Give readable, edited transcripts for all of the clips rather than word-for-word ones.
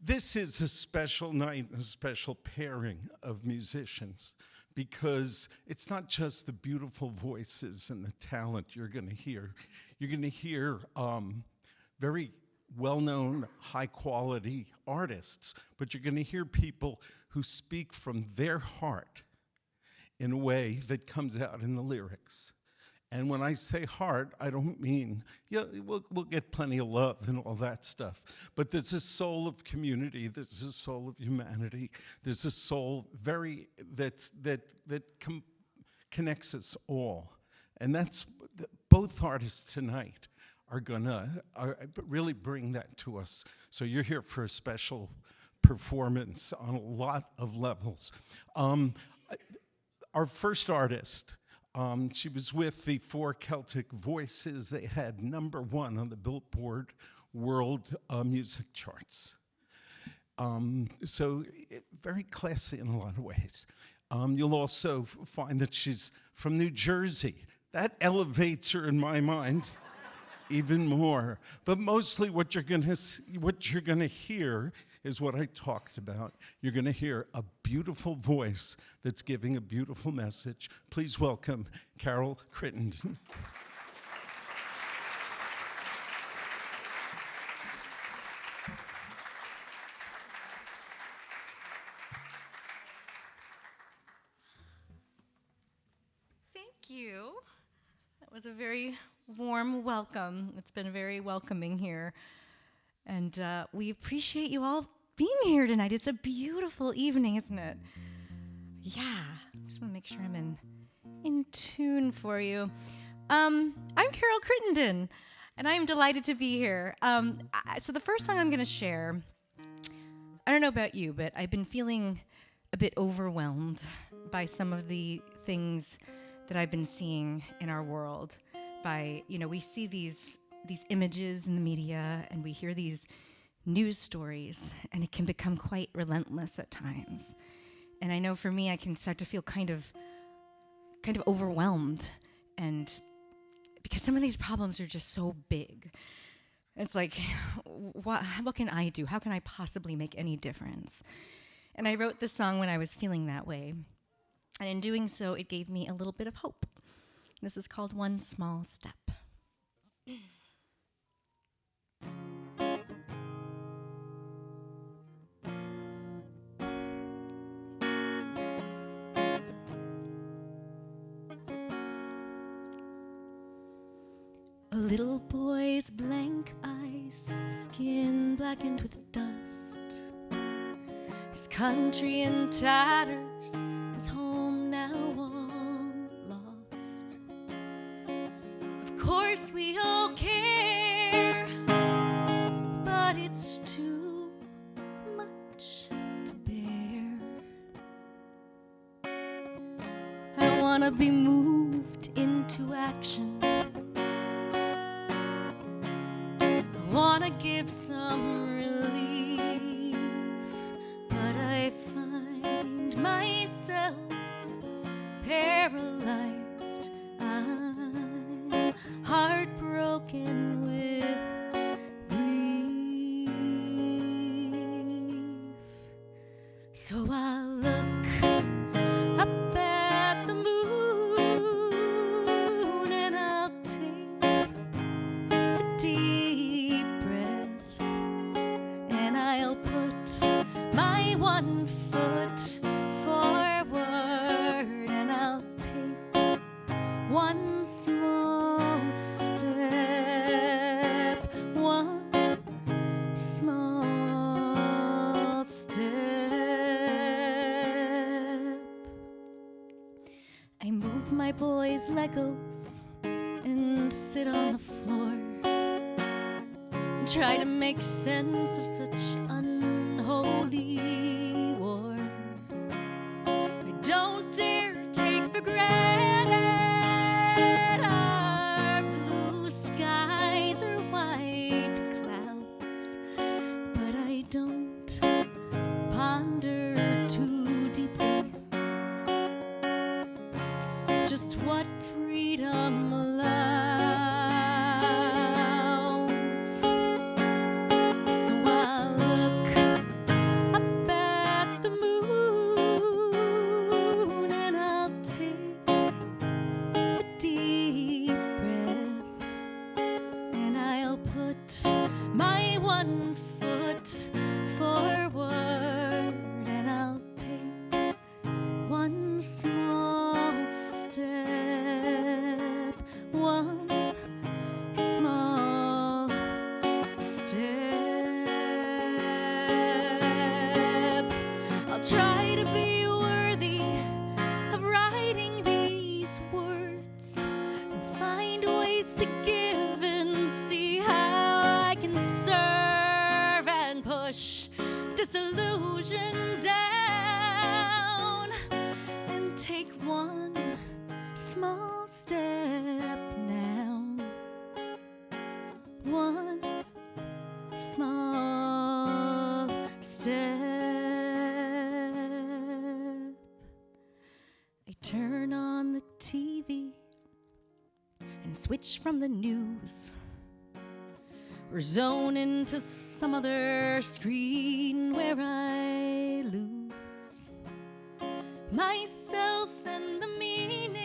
This is a special night, a special pairing of musicians, because it's not just the beautiful voices and the talent you're going to hear. You're going to hear very well-known, high-quality artists, but you're going to hear people who speak from their heart in a way that comes out in the lyrics. And when I say heart, I don't mean, yeah, we'll get plenty of love and all that stuff. But there's a soul of community, there's a soul of humanity, there's a soul that connects us all. And that's, both artists tonight are gonna really bring that to us. So you're here for a special performance on a lot of levels. Our first artist, she was with the Four Celtic Voices. They had #1 on the Billboard World Music Charts. So very classy in a lot of ways. You'll also find that she's from New Jersey. That elevates her in my mind even more. But mostly what you're gonna hear is what I talked about. You're gonna hear a beautiful voice that's giving a beautiful message. Please welcome Carol Crittenden. Thank you. That was a very warm welcome. It's been very welcoming here. And we appreciate you all being here tonight. It's a beautiful evening, isn't it? Yeah, I just want to make sure I'm in tune for you. I'm Carol Crittenden, and I'm delighted to be here. So the first song I'm going to share, I don't know about you, but I've been feeling a bit overwhelmed by some of the things that I've been seeing in our world. We see these images in the media, and we hear these news stories, and it can become quite relentless at times. And I know for me, I can start to feel kind of overwhelmed, and because some of these problems are just so big. It's like, what can I do? How can I possibly make any difference? And I wrote this song when I was feeling that way. And in doing so, it gave me a little bit of hope. This is called One Small Step. A little boy's blank eyes, skin blackened with dust, his country in tatters, his home now all lost. Of course we all care, but it's too much to bear. I wanna be moved into action, wanna give some relief, but I find myself paralyzed. I'm heartbroken with grief. So I look up at the moon and I'll take a deep breath, and I'll put my one foot forward, and I'll take one small step, one small step. I move my boy's Legos and sit on the floor, try to make sense of such unholy war. I don't dare take for granted our blue skies or white clouds, but I don't ponder too deeply just what freedom allows. So I look try to be worthy of writing these words and find ways to give and see how I can serve and push disillusion down and take one small step now. One small step. I turn on the TV and switch from the news or zone into some other screen where I lose myself and the meaning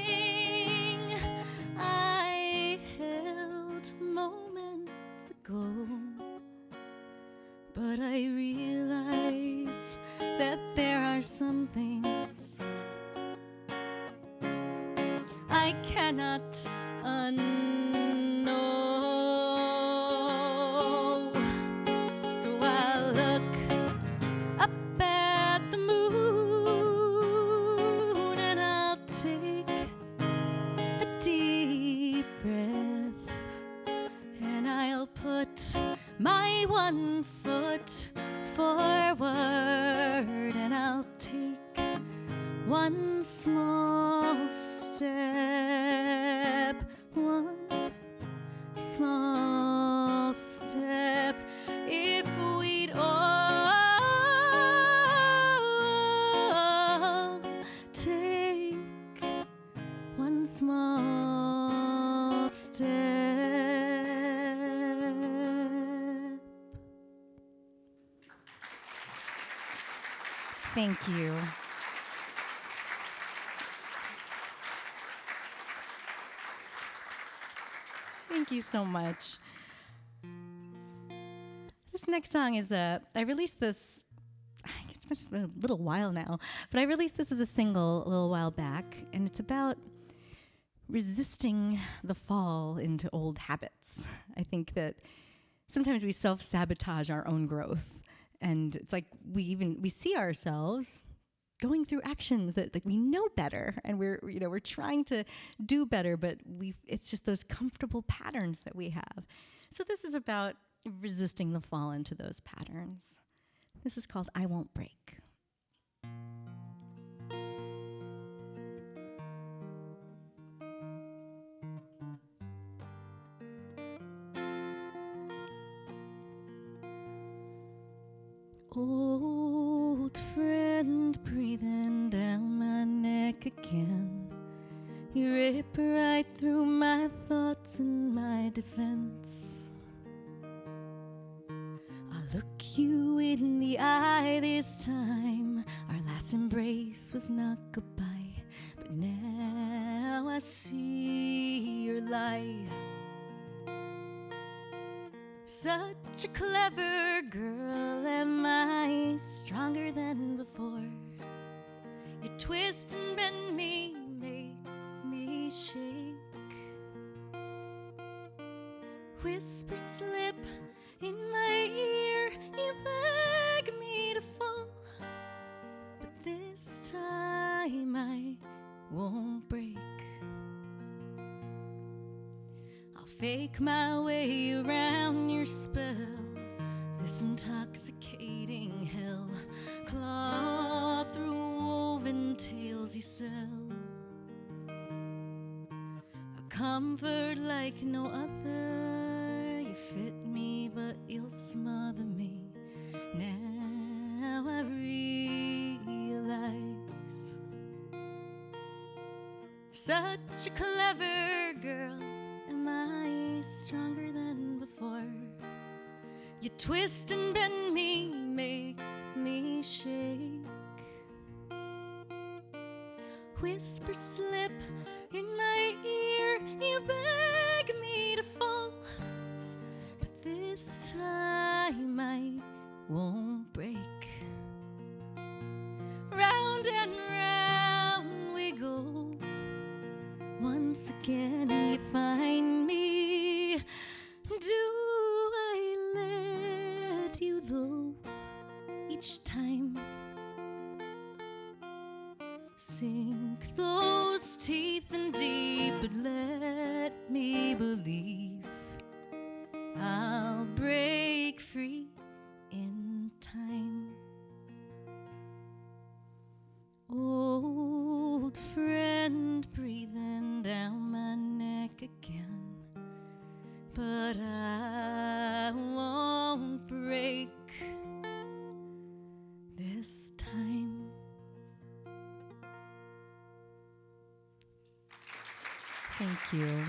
I held moments ago. But I realize that there are some things I cannot unknow. So I look up at the moon and I'll take a deep breath and I'll put my one foot forward and I'll take one small step, one small step. If we'd all take one small step. Thank you. Thank you so much. This next song is I released this, I guess it's been a little while now, but I released this as a single a little while back, and it's about resisting the fall into old habits. I think that sometimes we self-sabotage our own growth, and it's like we see ourselves going through actions that like we know better, and we're trying to do better, but it's just those comfortable patterns that we have. So this is about resisting the fall into those patterns. This is called I Won't Break. Old friend breathing down my neck again. You rip right through my thoughts and my defense. I'll look you in the eye this time. Our last embrace was not goodbye, but now I see your lie. Such a clever girl, am I stronger than before? You twist and bend me, make me shake. Whisper slip in my ear, you beg me to fall, but this time I won't break. Fake my way around your spell, this intoxicating hell. Claw through woven tales you sell. A comfort like no other. You fit me, but you'll smother me. Now I realize. Such a clever girl. Am I stronger than before? You twist and bend me, make me shake. Whisper slip in my ear, you beg me to fall, but this time I won't break. Round and round we go. Once again you find me. Do I let you though? Each time Thank you.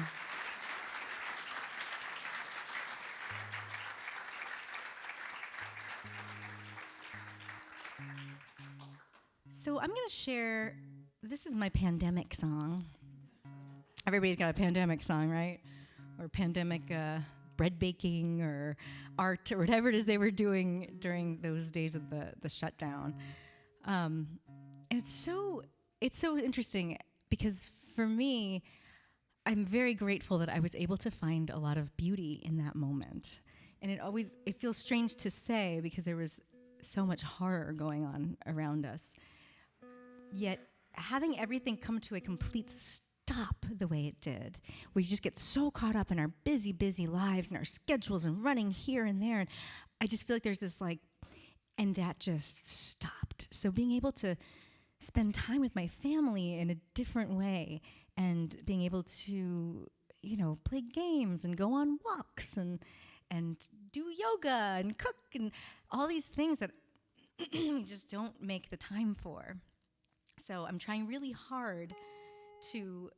So I'm going to share, this is my pandemic song. Everybody's got a pandemic song, right? Or pandemic bread baking or art or whatever it is they were doing during those days of the shutdown. And it's so interesting because for me, I'm very grateful that I was able to find a lot of beauty in that moment. And it feels strange to say because there was so much horror going on around us. Yet having everything come to a complete stop the way it did, we just get so caught up in our busy, busy lives and our schedules and running here and there. And I just feel like there's this and that just stopped. So being able to spend time with my family in a different way and being able to, play games and go on walks and do yoga and cook and all these things that we just don't make the time for. So I'm trying really hard to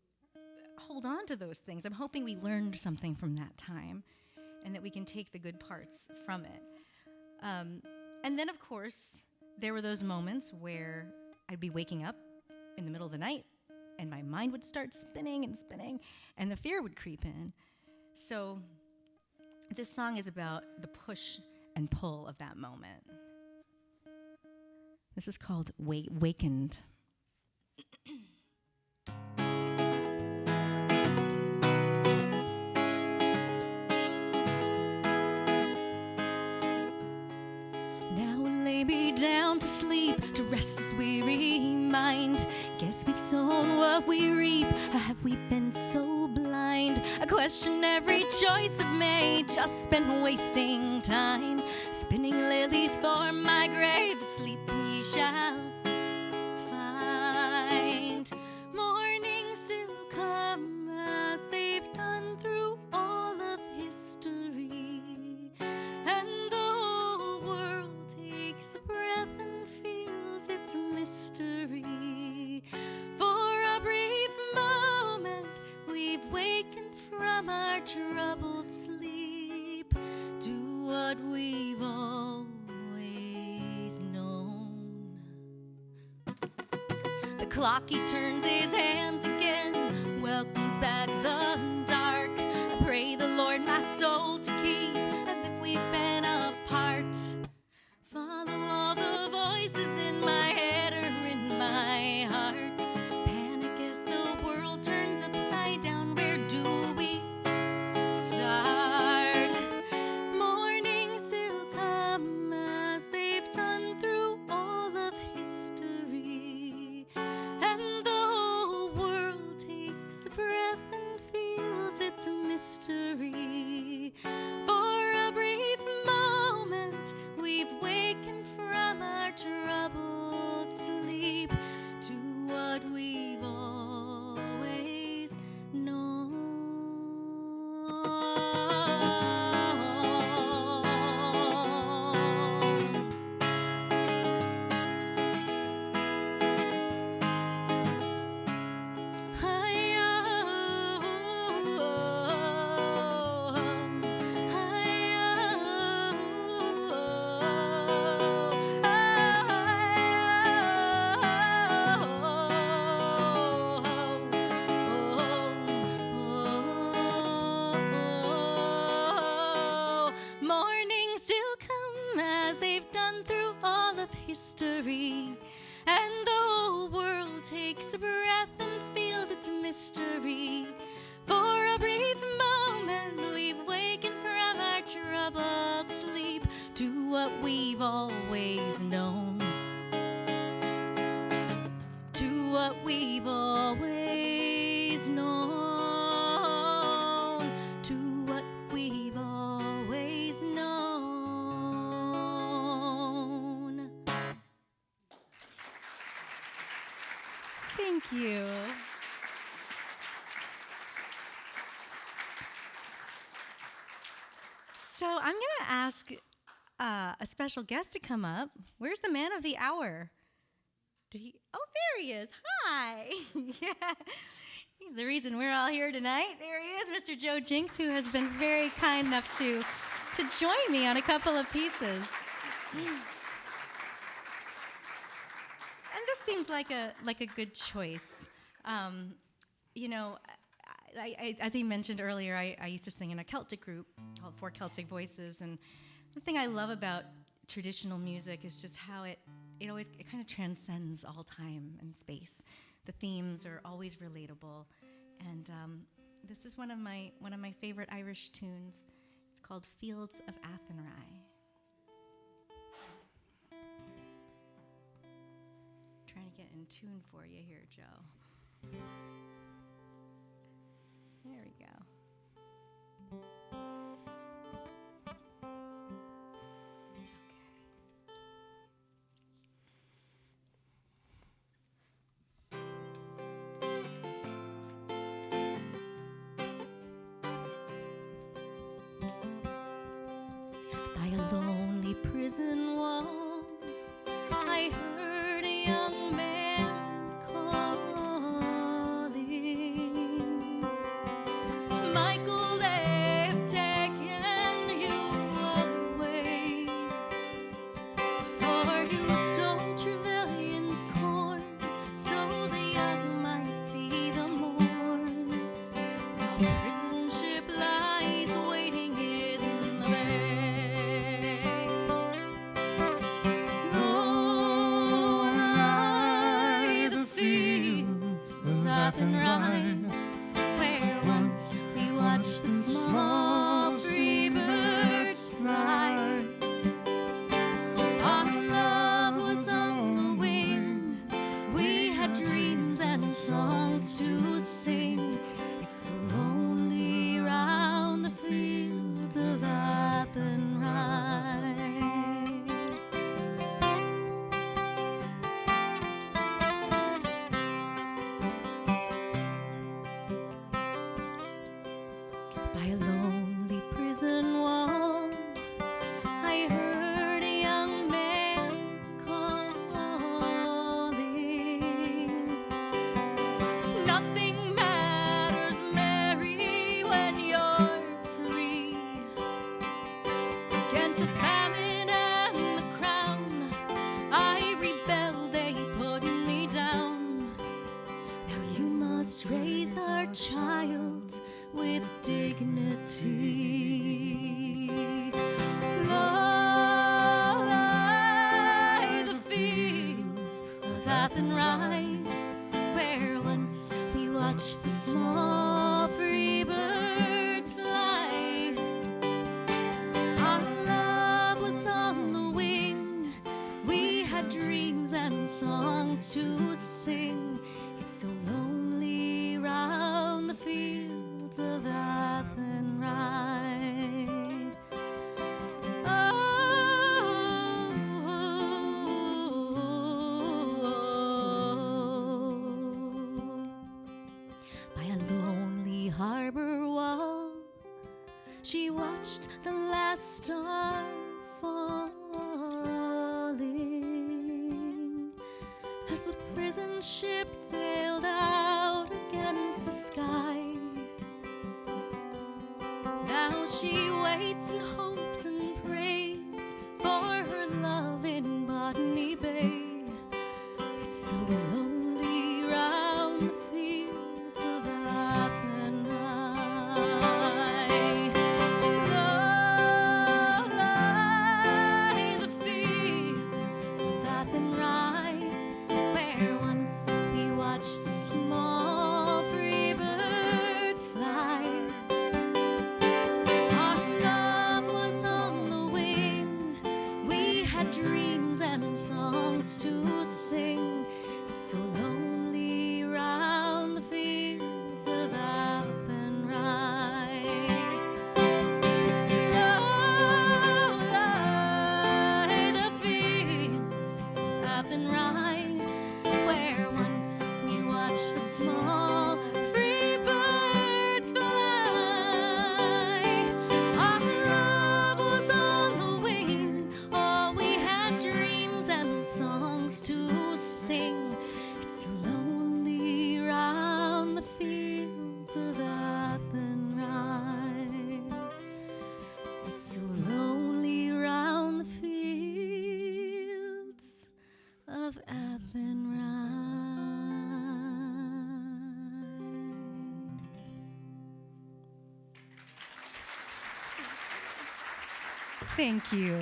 hold on to those things. I'm hoping we learned something from that time and that we can take the good parts from it. And then, of course, there were those moments where I'd be waking up in the middle of the night and my mind would start spinning and spinning and the fear would creep in. So this song is about the push and pull of that moment. This is called Wakened. Down to sleep, to rest this weary mind. Guess we've sown what we reap, or have we been so blind? I question every choice I've made, just been wasting time, spinning lilies for my grave, sleep we shall find. Morning still come as they've done through all of history, and the whole world takes a breath and feels its mystery. For a brief moment we've wakened from our troubled sleep to what we've always known. The clock, he turns his hands again, welcomes back the dark. I pray the Lord my soul to keep as if we've been apart. Follow all the voices in my head or in my heart. Panic as the world turns upside down. Where do we start? Mornings still come as they've done through all of history, and the whole world takes a breath and feels its mystery. For a brief moment we've wakened from our troubled sleep to what we've always known. Mornings still come as they've done through all of history, and the whole world takes a breath and feels its mystery. For a brief moment we've wakened from our troubled sleep to what we've always known. To what we've always known. To what we've always known. Thank you. So I'm going to ask a special guest to come up. Where's the man of the hour? Did he? Oh, there he is. Hi. Yeah. He's the reason we're all here tonight. There he is, Mr. Joe Jencks, who has been very kind enough to join me on a couple of pieces. And this seemed like a good choice. You know, as he mentioned earlier, I used to sing in a Celtic group called Four Celtic Voices, and the thing I love about traditional music is just how it kind of transcends all time and space. The themes are always relatable, and this is one of my favorite Irish tunes. It's called Fields of Athenry. Trying to get in tune for you here, Joe. There we go. By a lonely prison wall, I heard a young man calling. Michael, they've taken you away, for you stole Trevelyan's corn, so the young might see the morn. Now the prison ship lies waiting in the bay. Low lie the fields of Athenry, where once we watched the small free birds fly. Our love was on the wing, we had dreams and songs to sing. It's so lonely round the fields of Athenry. By a lonely prison wall, I heard a young man calling. Nothing matters, Mary, when you're free. Against the famine and the crown, I rebelled, they put me down. Now you must raise our child with dignity. Low lie the fields of Athenry, where once we watched the small free birds fly. Our love was on the wing, we had dreams and songs to sing. It's so lonely round the fields of Athenry. By a lonely harbor wall, she watched the last star falling as the prison ship sailed out against the sky. Now she waits and hopes and prays for her love in Botany Bay. It's so lonely round the fields of Athenry. Low lie the fields of Athenry, where once we watched the small free birds fly. Our love was on the wing, we had dreams and songs to sing. It's so lonely round the fields of Athenry. Low lie the fields of Athenry, where once we watched the small free birds fly. Our love was on the wing, oh, we had dreams and songs to sing. It's so Thank you.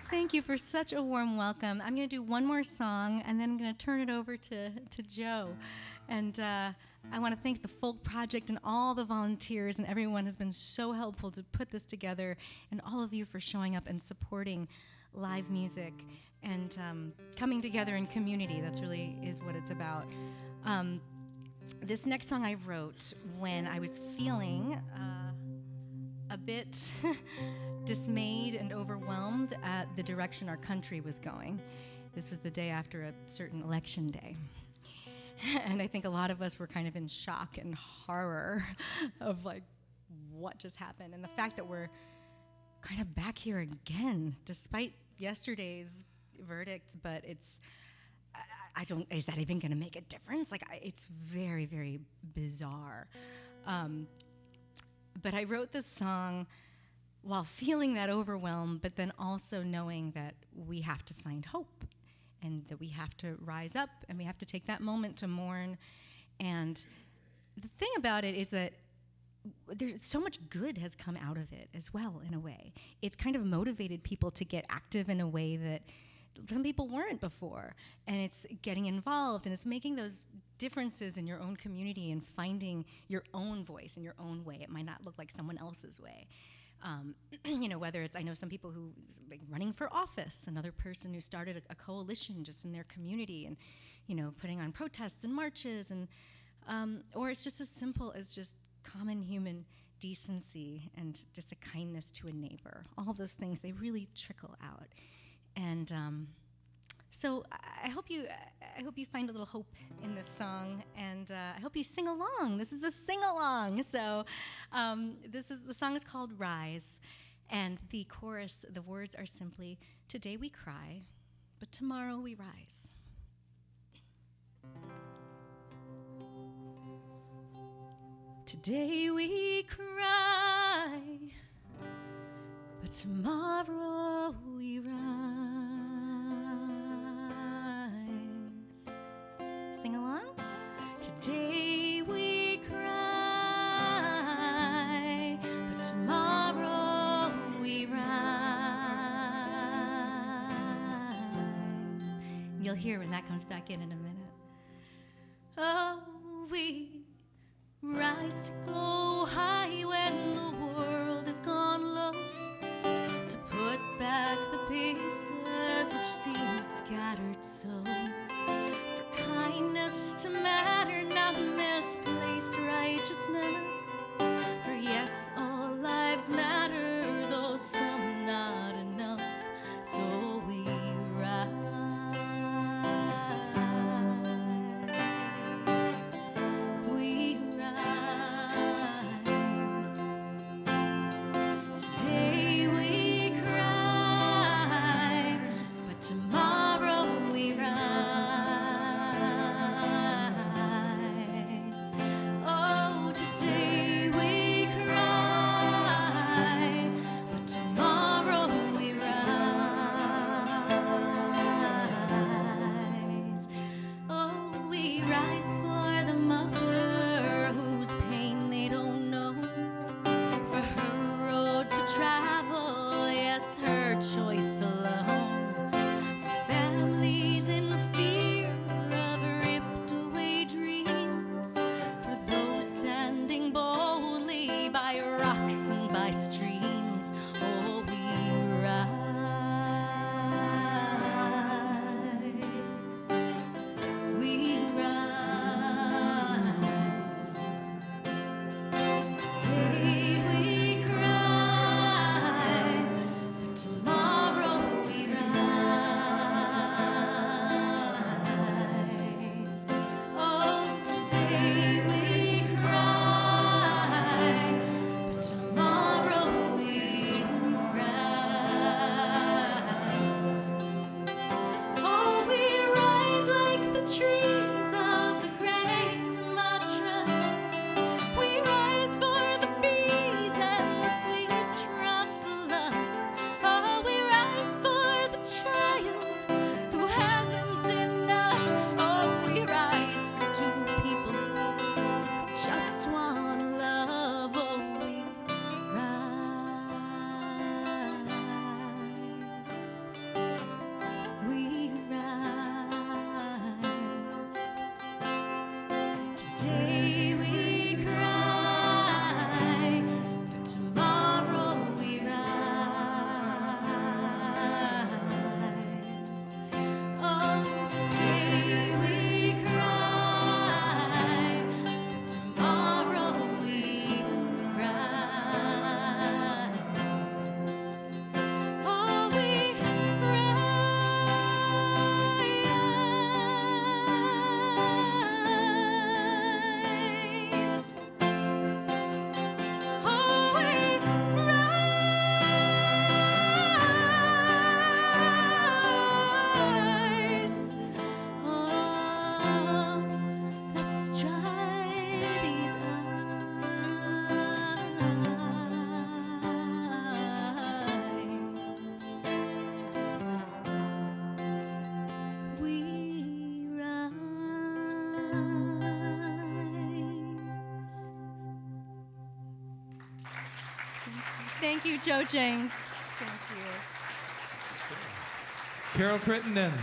Thank you for such a warm welcome. I'm going to do one more song, and then I'm going to turn it over to Joe. And I want to thank the Folk Project and all the volunteers, and everyone has been so helpful to put this together, and all of you for showing up and supporting live music and coming together in community. That's really is what it's about. This next song I wrote when I was feeling a bit dismayed and overwhelmed at the direction our country was going. This was the day after a certain election day. And I think a lot of us were kind of in shock and horror of like what just happened, and the fact that we're kind of back here again despite yesterday's verdict. But it's is that even going to make a difference? It's very, very bizarre. But I wrote this song while feeling that overwhelm, but then also knowing that we have to find hope, and that we have to rise up, and we have to take that moment to mourn. And the thing about it is that there's so much good has come out of it as well, in a way. It's kind of motivated people to get active in a way that some people weren't before. And it's getting involved, and it's making those differences in your own community and finding your own voice in your own way. It might not look like someone else's way. Whether it's, I know some people who like running for office, another person who started a coalition just in their community and, putting on protests and marches, and or it's just as simple as just common human decency and just a kindness to a neighbor. All those things, they really trickle out. And so I hope you find a little hope in this song, and I hope you sing along. This is a sing-along. So the song is called Rise, and the chorus, the words are simply, today we cry, but tomorrow we rise. Today we cry, but tomorrow we rise. Sing along. Today we cry, but tomorrow we rise. And you'll hear when that comes back in a minute. Oh, we rise to go high when the world has gone low, to put back the pieces which seem scattered so, for kindness to matter, not misplaced righteousness. For yes, all lives matter, though some not enough, so we rise. We rise. Today we cry, but tomorrow we rise. Oh, today just wanna love, oh, we rise. We rise. Today we cry, but tomorrow we rise. Oh, today we cry, but tomorrow we rise. Oh, we rise. Oh, we rise. Oh, let's dry these eyes. We rise. Thank you, Joe Jencks. Thank you. Carol Crittenden.